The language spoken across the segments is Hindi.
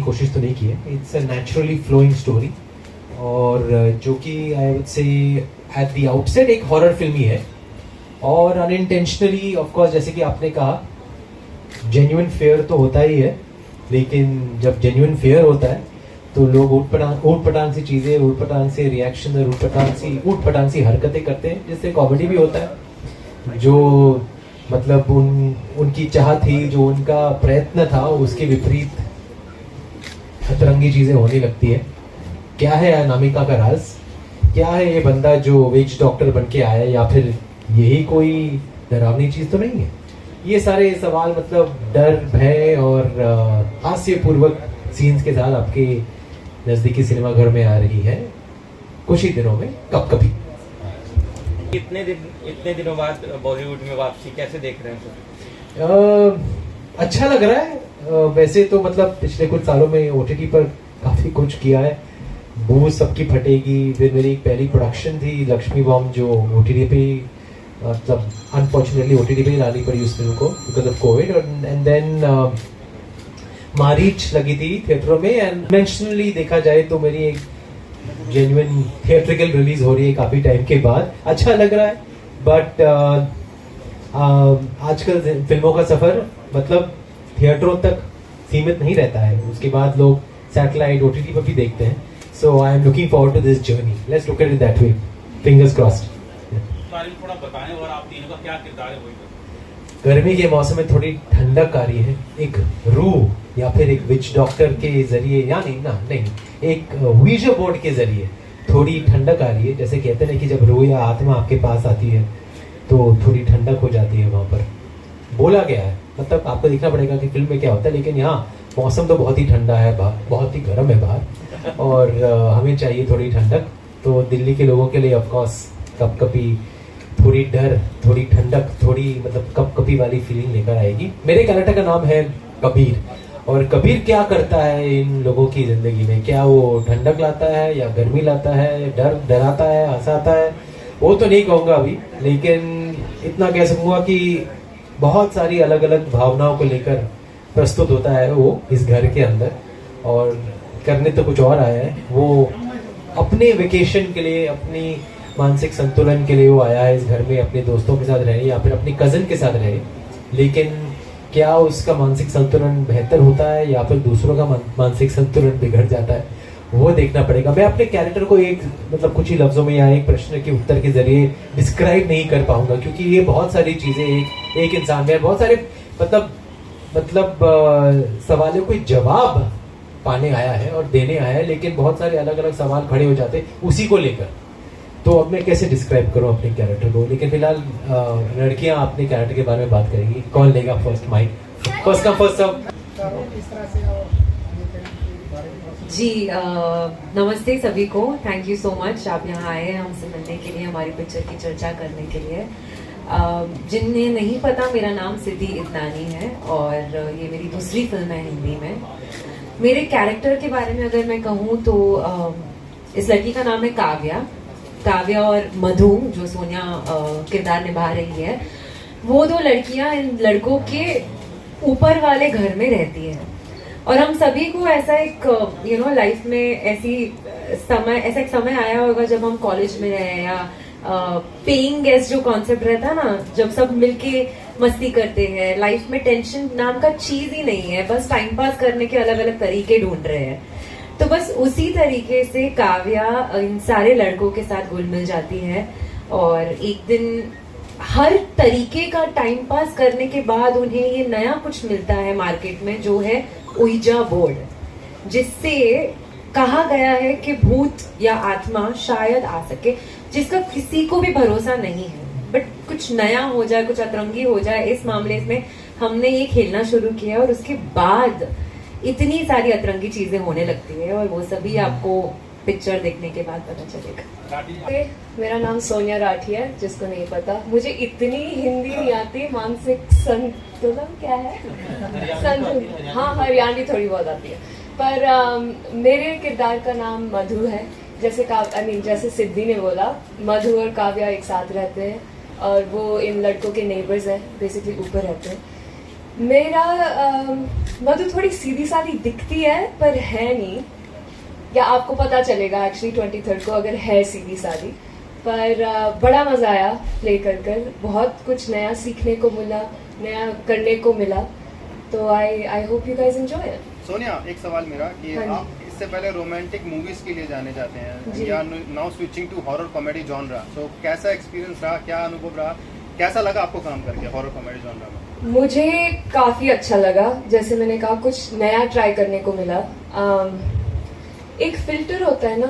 की कोशिश तो नहीं की है. It's a naturally flowing story और जो कि I would say at the outset एक हॉरर फिल्म ही है और अनइंटेंशनली ऑफ कोर्स जैसे कि आपने कहा जेन्युइन फेयर तो होता ही है, लेकिन जब जेन्युइन फेयर होता है तो लोग ऊट पटांग सी चीज़ें, ऊट पटांग से रिएक्शन और ऊट पटांग सी हरकतें करते हैं, जिससे कॉमेडी भी होता है. जो मतलब उनकी चाह थी, जो उनका प्रयत्न था, उसके विपरीत अतरंगी चीज़ें होने लगती है. क्या है अनामिका का राज? क्या है ये बंदा जो विच डॉक्टर बन के आया, या फिर यही कोई डरावनी चीज़ तो नहीं है? ये सारे सवाल मतलब डर, भय और हास्यपूर्वक सीन्स के साथ आपके नज़दीकी सिनेमा घर में आ रही है कुछ ही दिनों में, कब कभी. इतने दिनों बाद बॉलीवुड में वापसी कैसे देख रहे हैं? अच्छा लग रहा है. वैसे तो मतलब पिछले कुछ सालों में ओटीटी पर काफ़ी कुछ किया है. बूझ सबकी फटेगी, फिर मेरी एक पहली प्रोडक्शन थी लक्ष्मी बॉम्ब, जो ओटीटी पे मतलब अनफॉर्चुनेटली ओटीटी पे ही लानी पड़ी उस फिल्म को because of Covid. And then Maarrich लगी थी थिएटरों में. एंड कन्वेंशनली देखा जाए तो मेरी एक जेन्युइन थिएट्रिकल रिलीज हो रही है काफ़ी टाइम के बाद. अच्छा लग रहा है. बट आजकल फिल्मों का सफ़र मतलब थिएटरों तक सीमित नहीं रहता है, उसके बाद लोग सैटेलाइट ओटीटी पर भी देखते हैं. So I am looking forward to this journey. Let's look at it that way. Fingers crossed. थोड़ा बताएं और आप तीनों का क्या किरदार है वही. गर्मी के मौसम में थोड़ी ठंडक आ रही है. एक रूह या फिर एक विच डॉक्टर के जरिए, या नहीं, एक वीजा बोर्ड के जरिए थोड़ी ठंडक आ रही है. जैसे कहते हैं कि जब रूह या आत्मा आपके पास आती है तो थोड़ी ठंडक हो जाती है. वहाँ पर बोला गया है, मतलब आपको देखना पड़ेगा कि फिल्म में क्या होता है, लेकिन यहाँ मौसम तो बहुत ही ठंडा है, बहुत ही गर्म है बाहर और हमें चाहिए थोड़ी ठंडक. तो दिल्ली के लोगों के लिए ऑफकोर्स कपकपी, थोड़ी डर, थोड़ी ठंडक, थोड़ी मतलब कपकपी वाली फीलिंग लेकर आएगी. मेरे कैरेक्टर का नाम है कबीर. और कबीर क्या करता है इन लोगों की जिंदगी में? क्या वो ठंडक लाता है या गर्मी लाता है, डराता है, हंसाता है? वो तो नहीं कहूँगा अभी, लेकिन इतना कह सकूँगा कि बहुत सारी अलग अलग भावनाओं को लेकर प्रस्तुत होता है वो इस घर के अंदर. और करने तो कुछ और आया है. वो अपने वेकेशन के लिए, अपनी मानसिक संतुलन के लिए वो आया है इस घर में, अपने दोस्तों के साथ रहे या फिर अपनी कज़न के साथ रहे. लेकिन क्या उसका मानसिक संतुलन बेहतर होता है या फिर दूसरों का मानसिक संतुलन बिगड़ जाता है, वो देखना पड़ेगा. मैं अपने कैरेक्टर को एक मतलब कुछ ही लफ्जों में या एक प्रश्न के उत्तर के जरिए डिस्क्राइब नहीं कर पाऊंगा, क्योंकि ये बहुत सारी चीज़ें एक इंसान में बहुत सारे मतलब सवालों को जवाब पाने आया है और देने आया है, लेकिन बहुत सारे अलग अलग सवाल खड़े हो जाते उसी को लेकर. तो अब मैं कैसे डिस्क्राइब करूं अपने कैरेक्टर को? लेकिन फिलहाल लड़कियां अपने कैरेक्टर के बारे में बात करेंगी. कौन लेगा first mic? First come first serve. जी नमस्ते सभी को. थैंक यू सो मच, आप यहाँ आए हैं हमसे मिलने के लिए, हमारी पिक्चर की चर्चा करने के लिए. जिन्हें नहीं पता, मेरा नाम सिद्धि इदनानी है और ये मेरी दूसरी फिल्म है हिंदी में. मेरे कैरेक्टर के बारे में अगर मैं कहूँ तो इस लड़की का नाम है काव्या और मधु, जो सोनिया किरदार निभा रही है. वो दो लड़कियां इन लड़कों के ऊपर वाले घर में रहती है. और हम सभी को ऐसा एक लाइफ में ऐसा एक समय आया होगा जब हम कॉलेज में रहे, या पेइंग गेस्ट जो कॉन्सेप्ट रहता है ना, जब सब मिलके मस्ती करते हैं. लाइफ में टेंशन नाम का चीज ही नहीं है, बस टाइम पास करने के अलग अलग तरीके ढूंढ रहे हैं. तो बस उसी तरीके से काव्या इन सारे लड़कों के साथ घुल मिल जाती है और एक दिन हर तरीके का टाइम पास करने के बाद उन्हें ये नया कुछ मिलता है मार्केट में, जो है ouija बोर्ड, जिससे कहा गया है कि भूत या आत्मा शायद आ सके, जिसका किसी को भी भरोसा नहीं है. बट कुछ नया हो जाए, कुछ अतरंगी हो जाए. इस मामले में हमने ये खेलना शुरू किया और उसके बाद इतनी सारी अतरंगी चीजें होने लगती है और वो सभी आपको पिक्चर देखने के बाद पता चलेगा. मेरा नाम सोनिया राठी है, जिसको नहीं पता. मुझे इतनी हिंदी नहीं आती. मानसिक संतुलन क्या है? संतुलन, हाँ, हरियाणवी थोड़ी बहुत आती है. पर मेरे किरदार का नाम मधु है. जैसे सिद्धि ने बोला, मधु और काव्या एक साथ रहते हैं और वो इन लड़कों के नेबर्स हैं, बेसिकली ऊपर रहते हैं. मेरा मधु थोड़ी सीधी सादी दिखती है पर है नहीं, या आपको पता चलेगा एक्चुअली 23rd को अगर है सीधी सादी। पर बड़ा मज़ा आया प्ले कर, बहुत कुछ नया सीखने को मिला, नया करने को मिला, तो I hope you guys enjoy it. Sonia, एक सवाल मेरा कि हाँ जी। आप इससे पहले रोमांटिक मूवीज के लिए जाने जाते जी। हैं, या now switching to horror comedy genre, so कैसा एक्सपीरियंस रहा, क्या अनुभव रहा, कैसा लगा आपको काम करके हॉरर कॉमेडी जॉनरा में? मुझे काफ़ी अच्छा लगा, जैसे मैंने कहा कुछ नया ट्राई करने को मिला। एक फिल्टर होता है ना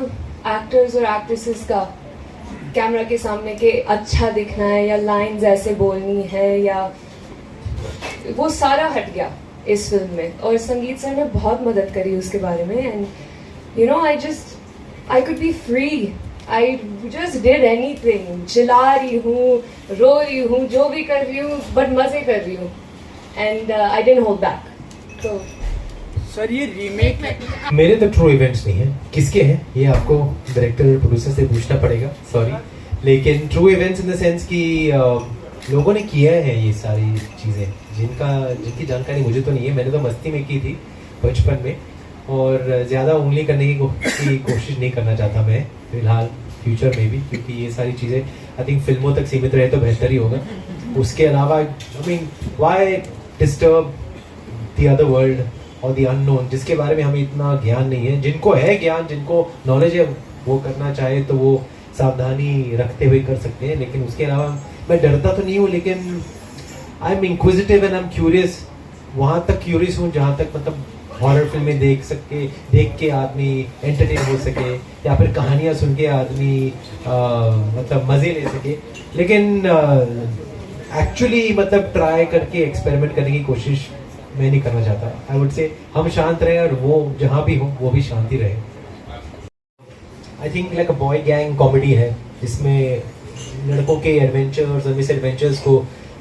एक्टर्स और एक्ट्रेसेस का, कैमरा के सामने के अच्छा दिखना है या लाइंस ऐसे बोलनी है, या वो सारा हट गया इस फिल्म में, और संगीत सर ने बहुत मदद करी उसके बारे में। And you know I could be free, I just did anything, चिल्ला रही हूँ, रो रही हूँ, जो भी कर रही हूँ, बट मजे कर रही हूँ, and I didn't hold back. तो सर ये रीमेक मेरे तो ट्रू इवेंट्स नहीं है, किसके हैं ये आपको डायरेक्टर प्रोड्यूसर से पूछना पड़ेगा, सॉरी। लेकिन true events in the sense कि लोगों ने किया है ये सारी चीज़ें जिनकी जानकारी मुझे तो नहीं है। मैंने तो मस्ती में की थी बचपन में, और ज़्यादा उंगली करने की कोशिश नहीं करना चाहता मैं फिलहाल फ्यूचर में भी, क्योंकि ये सारी चीज़ें आई थिंक फिल्मों तक सीमित रहे तो बेहतर ही होगा। उसके अलावा I mean why disturb the other world और द अननोन, जिसके बारे में हमें इतना ज्ञान नहीं है। जिनको है ज्ञान, जिनको नॉलेज है, वो करना चाहे तो वो सावधानी रखते हुए कर सकते हैं। लेकिन उसके अलावा मैं डरता तो नहीं हूँ, लेकिन I am inquisitive and I am curious. वहाँ तक क्यूरियस हूँ जहाँ तक मतलब हॉरर फिल्में देख के आदमी एंटरटेन हो सके, या फिर कहानियाँ सुन के आदमी मतलब मज़े ले सके। लेकिन एक्चुअली मतलब ट्राई करके एक्सपेरिमेंट करने की कोशिश मैं नहीं करना चाहता। आई वुड से हम शांत रहे और वो जहाँ भी हो वो भी शांति रहे। I think like a boy gang comedy है, जिसमें लड़कों के एडवेंचर्स और मिस एडवेंचर्स को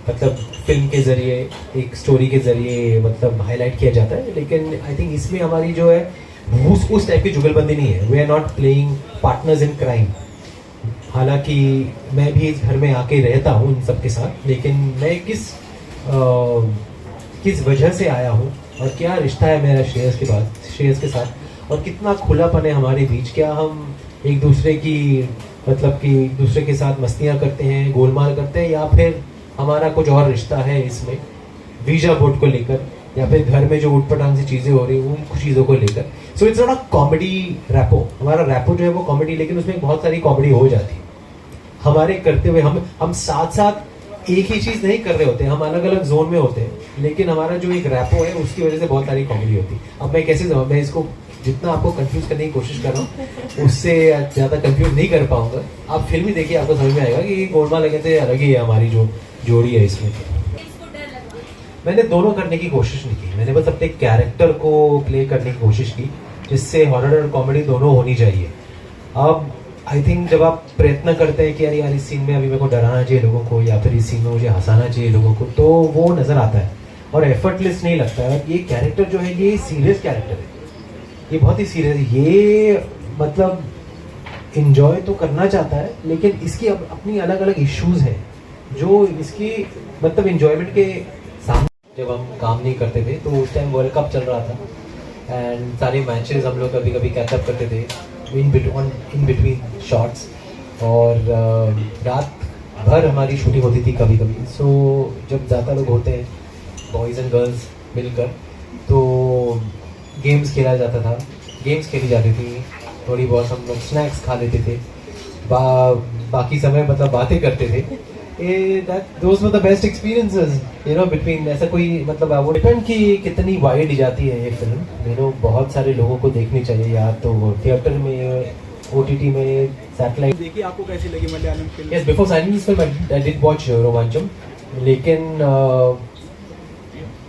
मतलब फिल्म के जरिए, एक स्टोरी के जरिए मतलब हाईलाइट किया जाता है। लेकिन आई थिंक इसमें हमारी जो है उस टाइप की जुगलबंदी नहीं है। We are not playing partners in crime. हालांकि मैं भी इस घर में आके रहता हूँ इन सबके साथ, लेकिन मैं किस वजह से आया हूँ और क्या रिश्ता है मेरा श्रेयस के साथ, और कितना खुलापन है हमारे बीच। क्या हम एक दूसरे की मतलब कि एक दूसरे के साथ मस्तियाँ करते हैं, गोलमाल करते हैं, या फिर हमारा कुछ और रिश्ता है इसमें वीजा बोर्ड को लेकर, या फिर घर में जो उठपटांग सी चीज़ें हो रही हैं उन चीज़ों को लेकर। So it's not a comedy rapport. हमारा रैपो जो है वो कॉमेडी, लेकिन उसमें बहुत सारी कॉमेडी हो जाती है हमारे करते हुए। हम साथ साथ एक ही चीज़ नहीं कर रहे होते, हम अलग अलग जोन में होते हैं, लेकिन हमारा जो एक रैपो है उसकी वजह से बहुत सारी कॉमेडी होती है। अब मैं कैसे जाऊँ, मैं इसको जितना आपको कंफ्यूज करने की कोशिश कर रहा हूँ उससे ज़्यादा कंफ्यूज नहीं कर पाऊंगा। आप फिल्म ही देखिए, आपको समझ में आएगा कि गोलमाल लगे थे अलग ही है हमारी जो जोड़ी है इसमें। मैंने दोनों करने की कोशिश नहीं की, मैंने बस अपने कैरेक्टर को प्ले करने की कोशिश की, जिससे हॉरर और कॉमेडी दोनों होनी चाहिए। अब आई थिंक जब आप प्रयत्न करते हैं कि यार इस सीन में अभी मेरे को डराना चाहिए लोगों को, या फिर इस सीन में मुझे हंसाना चाहिए लोगों को, तो वो नज़र आता है और एफर्टलेस नहीं लगता है। ये कैरेक्टर जो है ये सीरियस कैरेक्टर है, ये बहुत ही सीरियस है। ये मतलब इंजॉय तो करना चाहता है, लेकिन इसकी अपनी अलग अलग इश्यूज हैं जो इसकी मतलब इंजॉयमेंट के सामने। जब हम काम नहीं करते थे तो उस टाइम वर्ल्ड कप चल रहा था, एंड सारे मैचेस हम लोग कभी कभी कैचअप करते थे इन बिटवीन शॉट्स, और रात भर हमारी शूटिंग होती थी कभी कभी। सो जब ज़्यादा लोग होते हैं बॉयज़ एंड गर्ल्स मिलकर, तो गेम्स खेला जाता था, गेम्स खेली जाती थी, थोड़ी बहुत हम लोग स्नैक्स खा लेते थे, बाकी समय मतलब बातें करते थे। Those were the best experiences, you know, between ऐसा कोई मतलब वो डिपेंड कि कितनी वाइड जाती है ये फिल्म। यू नो बहुत सारे लोगों को देखनी चाहिए, या तो थिएटर में, OTT में, सैटेलाइट। देखिए आपको कैसी लगी Malayalam film? Yes, before signing this film, I did watch Romancham, लेकिन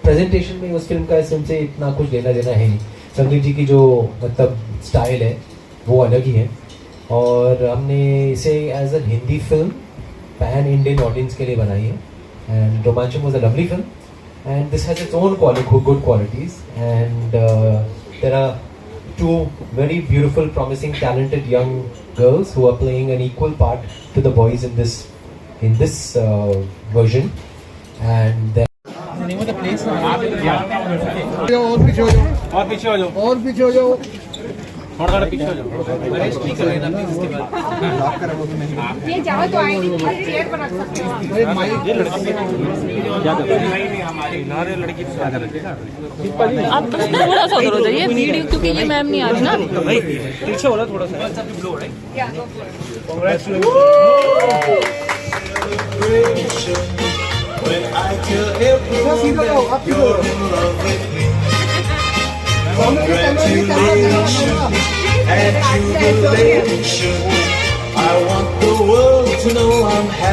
प्रेजेंटेशन में उस फिल्म का इस फिल्म से इतना कुछ लेना देना है नहीं। संदीप जी की जो मतलब स्टाइल है वो अलग ही है, और हमने इसे as a Hindi film pan Indian audience के लिए बनाई है। And Romancham was a lovely film and this has its own good qualities, and there are two very beautiful, promising, talented young girls who are playing an equal part to the boys in this version, and और पीछे हो जाओ, और पीछे हो जाओ, और पीछे हो जाओ। थोड़ा थोड़ा पीछे हो जाओ। ये जाओ तो आएंगे, चेयर पर रख सकते हो आप। अरे माइक आप बस थोड़ा सा उधर हो जाइए वीडियो, क्योंकि ये मैम नहीं आ रही ना। पीछे हो रहा थोड़ा सा। सीधा जाओ, आप सीधा जाओ। and jubilation. I want the world to know I'm happy.